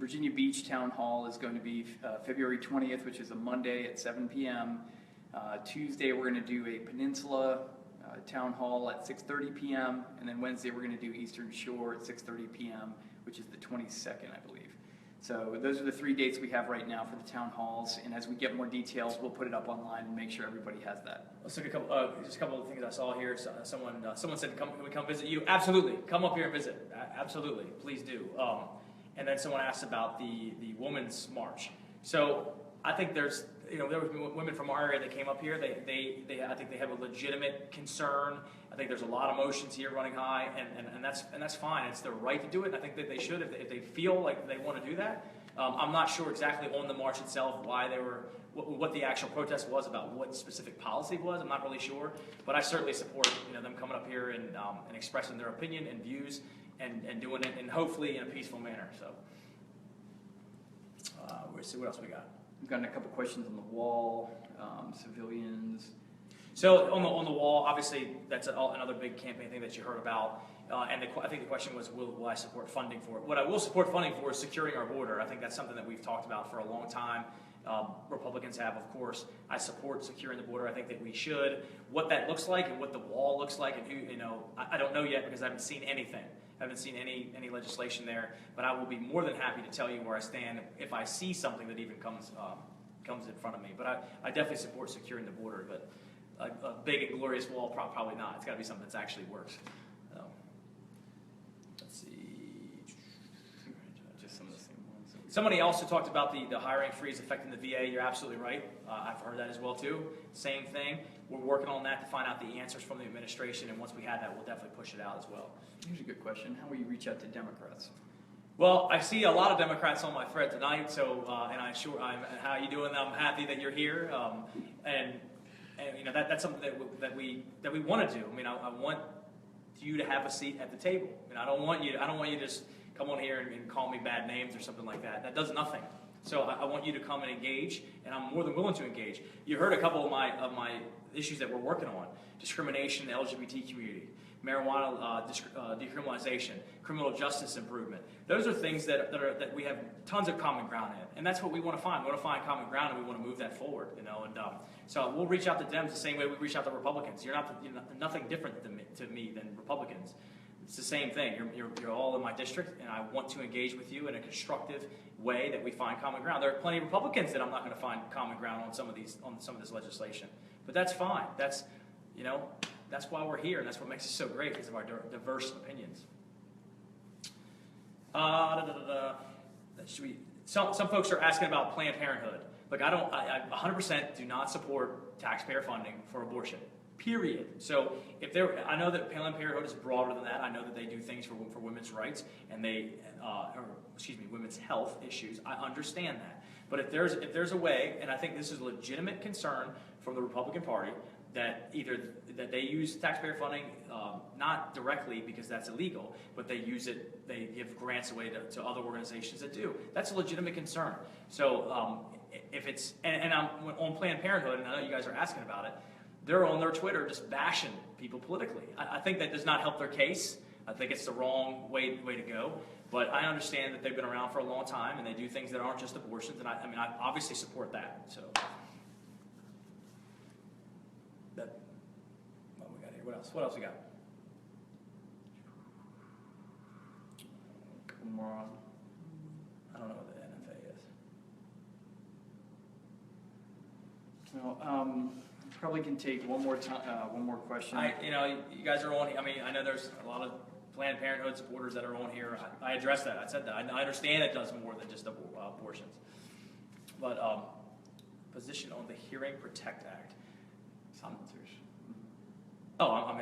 Virginia Beach Town Hall is going to be February 20th, which is a Monday at 7 p.m. Tuesday, we're going to do a Peninsula Town Hall at 6:30 p.m. And then Wednesday, we're going to do Eastern Shore at 6:30 p.m., which is the 22nd, I believe. So those are the 3 dates we have right now for the town halls, and as we get more details, we'll put it up online and make sure everybody has that. Let's look at just a couple of things I saw here. So, someone said, can we come visit you? Absolutely. Come up here and visit. Absolutely. Please do. And then someone asked about the Women's March. So I think there was women from our area that came up here. I think they have a legitimate concern. I think there's a lot of emotions here running high, and that's fine. It's their right to do it. And I think that they should if they feel like they want to do that. I'm not sure exactly on the march itself why they were, what the actual protest was about, what specific policy was. I'm not really sure, but I certainly support them coming up here and expressing their opinion and views and doing it, and hopefully in a peaceful manner. So let's see what else we got. We've gotten a couple questions on the wall, civilians. So on the wall, obviously that's another big campaign thing that you heard about, and I think the question was, will I support funding for it? What I will support funding for is securing our border. I think that's something that we've talked about for a long time. Republicans have, of course. I support securing the border. I think that we should. What that looks like and what the wall looks like, and who, I don't know yet because I haven't seen anything. I haven't seen any legislation there, but I will be more than happy to tell you where I stand if I see something that even comes in front of me. But I definitely support securing the border, but a big and glorious wall, probably not. It's got to be something that actually works. Let's see. Just some of the same ones. Somebody also talked about the hiring freeze affecting the VA. You're absolutely right. I've heard that as well too. Same thing. We're working on that to find out the answers from the administration, and once we have that, we'll definitely push it out as well. Here's a good question. How will you reach out to Democrats? Well, I see a lot of Democrats on my thread tonight, so how you doing? I'm happy that you're here, and that's something that we want to do. I mean, I want you to have a seat at the table. I don't want you to just come on here and call me bad names or something like that. That does nothing. So I want you to come and engage, and I'm more than willing to engage. You heard a couple of my issues that we're working on: discrimination in the LGBT community, marijuana decriminalization, criminal justice improvement. Those are things that we have tons of common ground in, and that's what we want to find. We want to find common ground, and we want to move that forward. And so we'll reach out to Dems the same way we reach out to Republicans. You're nothing different to me than Republicans. It's the same thing. You're all in my district, and I want to engage with you in a constructive way that we find common ground. There are plenty of Republicans that I'm not going to find common ground on some of this legislation, but that's fine. That's why we're here, and that's what makes us so great, because of our diverse opinions. Some folks are asking about Planned Parenthood. Look, I 100% do not support taxpayer funding for abortion. Period. So I know that Planned Parenthood is broader than that. I know that they do things for women's rights and women's health issues. I understand that. But if there's a way, and I think this is a legitimate concern from the Republican Party, that either that they use taxpayer funding not directly because that's illegal, but they give grants away to other organizations that do. That's a legitimate concern. So if it's and I'm on Planned Parenthood, and I know you guys are asking about it. They're on their Twitter just bashing people politically. I think that does not help their case. I think it's the wrong way to go. But I understand that they've been around for a long time, and they do things that aren't just abortions. And I obviously support that. So, what we got here? What else? What else we got? A couple more on. I don't know what the NFA is. Well, probably can take one more question. You guys are on. I mean, I know there's a lot of Planned Parenthood supporters that are on here. I addressed that. I said that. I understand it does more than just abortions. But position on the Hearing Protect Act. Silencers. Oh,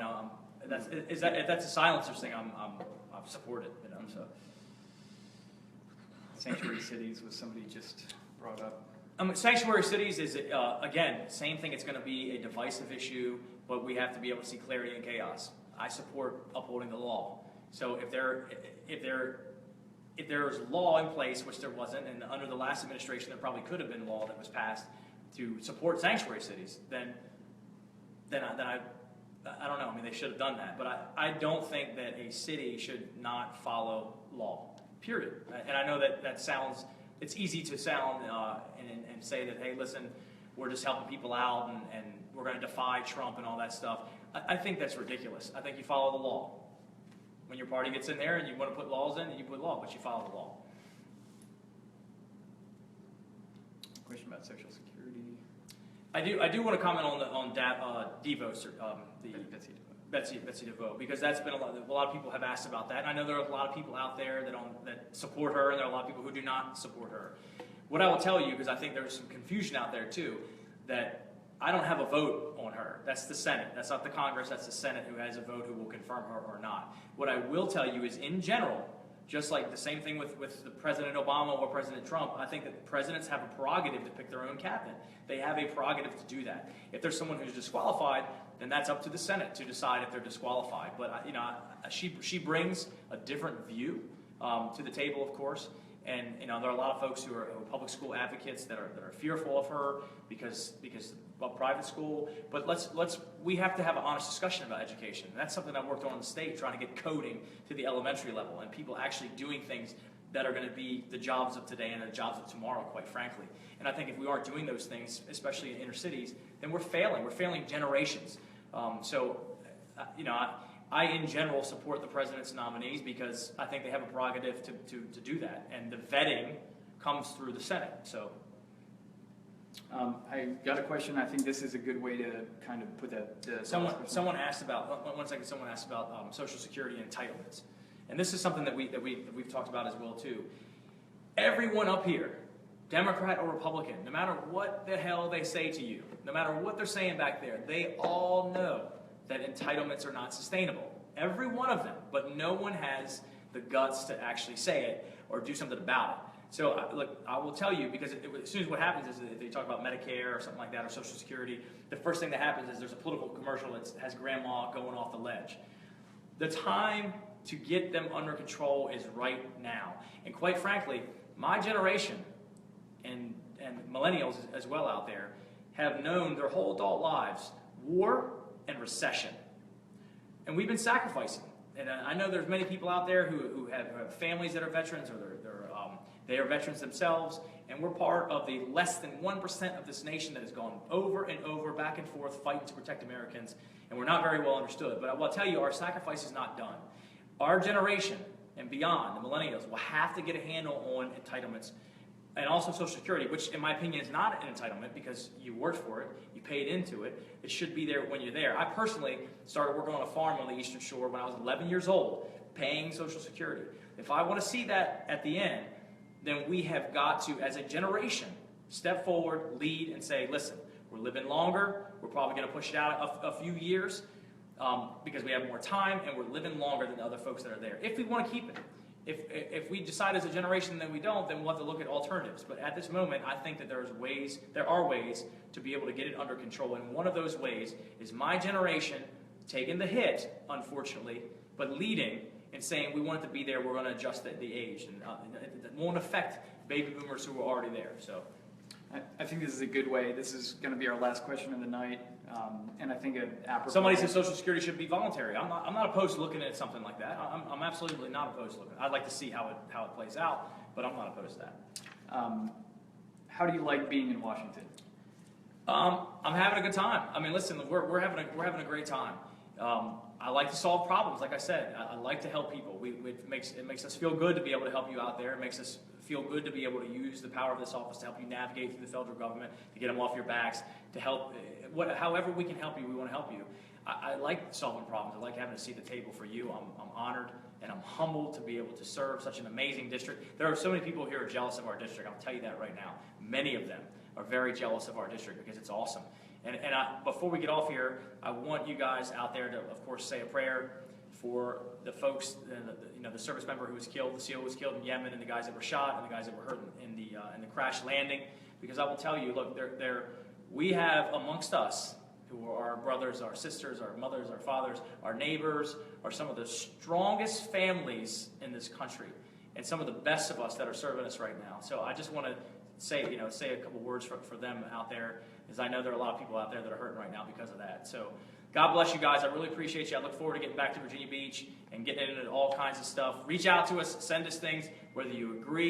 if that's a silencers thing, I've supported. So. Sanctuary cities was somebody just brought up. Sanctuary cities is, again, same thing. It's going to be a divisive issue, but we have to be able to see clarity in chaos. I support upholding the law. So if there's law in place, which there wasn't, and under the last administration there probably could have been law that was passed to support sanctuary cities, then I don't know. I mean, they should have done that. But I don't think that a city should not follow law, period. And I know that sounds, it's easy to sound and say that, hey, listen, we're just helping people out and we're going to defy Trump and all that stuff. I think that's ridiculous. I think you follow the law. When your party gets in there and you want to put laws in, you put law, but you follow the law. Question about Social Security. I do want to comment on Devo, Betsy. Betsy DeVos, because that's been a lot of people have asked about that. And I know there are a lot of people out there that support her, and there are a lot of people who do not support her. What I will tell you, because I think there's some confusion out there too, that I don't have a vote on her. That's the Senate. That's not the Congress. That's the Senate who has a vote who will confirm her or not. What I will tell you is, in general, just like the same thing with the President Obama or President Trump, I think that presidents have a prerogative to pick their own cabinet. They have a prerogative to do that. If there's someone who's disqualified, then that's up to the Senate to decide if they're disqualified. But she brings a different view to the table, of course. And there are a lot of folks who are public school advocates that are fearful of her because of private school. But we have to have an honest discussion about education. And that's something I worked on in the state, trying to get coding to the elementary level and people actually doing things that are going to be the jobs of today and the jobs of tomorrow, quite frankly. And I think if we aren't doing those things, especially in inner cities, then we're failing. We're failing generations. I in general support the president's nominees because I think they have a prerogative to do that. And the vetting comes through the Senate. So, I got a question. I think this is a good way to kind of put that. Someone asked about, one second, someone asked about Social Security entitlements. And this is something that we've talked about as well too. Everyone up here, Democrat or Republican, no matter what the hell they say to you, no matter what they're saying back there, they all know that entitlements are not sustainable. Every one of them, but no one has the guts to actually say it or do something about it. So, look, I will tell you, because as soon as what happens is if they talk about Medicare or something like that or Social Security, the first thing that happens is there's a political commercial that has grandma going off the ledge. The time to get them under control is right now. And quite frankly, my generation and millennials as well out there have known their whole adult lives war and recession. And we've been sacrificing. And I know there's many people out there who have families that are veterans or they are veterans themselves, and we're part of the less than 1% of this nation that has gone over and over, back and forth, fighting to protect Americans, and we're not very well understood. But I will tell you, our sacrifice is not done. Our generation and beyond, the millennials, will have to get a handle on entitlements and also Social Security, which in my opinion is not an entitlement because you worked for it, you paid into it. It should be there when you're there. I personally started working on a farm on the Eastern Shore when I was 11 years old, paying Social Security. If I want to see that at the end, then we have got to, as a generation, step forward, lead, and say, listen, we're living longer. We're probably going to push it out a few years because we have more time, and we're living longer than the other folks that are there. If we want to keep it. If we decide as a generation that we don't, then we'll have to look at alternatives. But at this moment, I think that there are ways to be able to get it under control. And one of those ways is my generation taking the hit, unfortunately, but leading and saying we want it to be there, we're going to adjust the age. And it won't affect baby boomers who are already there. So, I think this is a good way. This is going to be our last question of the night. And I think somebody said Social Security should be voluntary. I'm not opposed to looking at something like that. I'm absolutely not opposed to looking. I'd like to see how it plays out, but I'm not opposed to that. How do you like being in Washington? I'm having a good time. I mean, listen, we're having a great time. I like to solve problems. Like I said, I like to help people. It makes us feel good to be able to help you out there. It makes us feel good to be able to use the power of this office to help you navigate through the federal government, to get them off your backs, to help. However we can help you, we want to help you. I like solving problems. I like having a seat at the table for you. I'm honored and I'm humbled to be able to serve such an amazing district. There are so many people here who are jealous of our district. I'll tell you that right now. Many of them are very jealous of our district because it's awesome. And before we get off here, I want you guys out there to, of course, say a prayer for the folks, the service member who was killed, the SEAL who was killed in Yemen, and the guys that were shot, and the guys that were hurt in the crash landing. Because I will tell you, look, we have amongst us, who are our brothers, our sisters, our mothers, our fathers, our neighbors, are some of the strongest families in this country, and some of the best of us that are serving us right now. So I just want to say a couple words for them out there, as I know there are a lot of people out there that are hurting right now because of that. So God bless you guys. I really appreciate you. I look forward to getting back to Virginia Beach and getting into all kinds of stuff. Reach out to us, send us things, whether you agree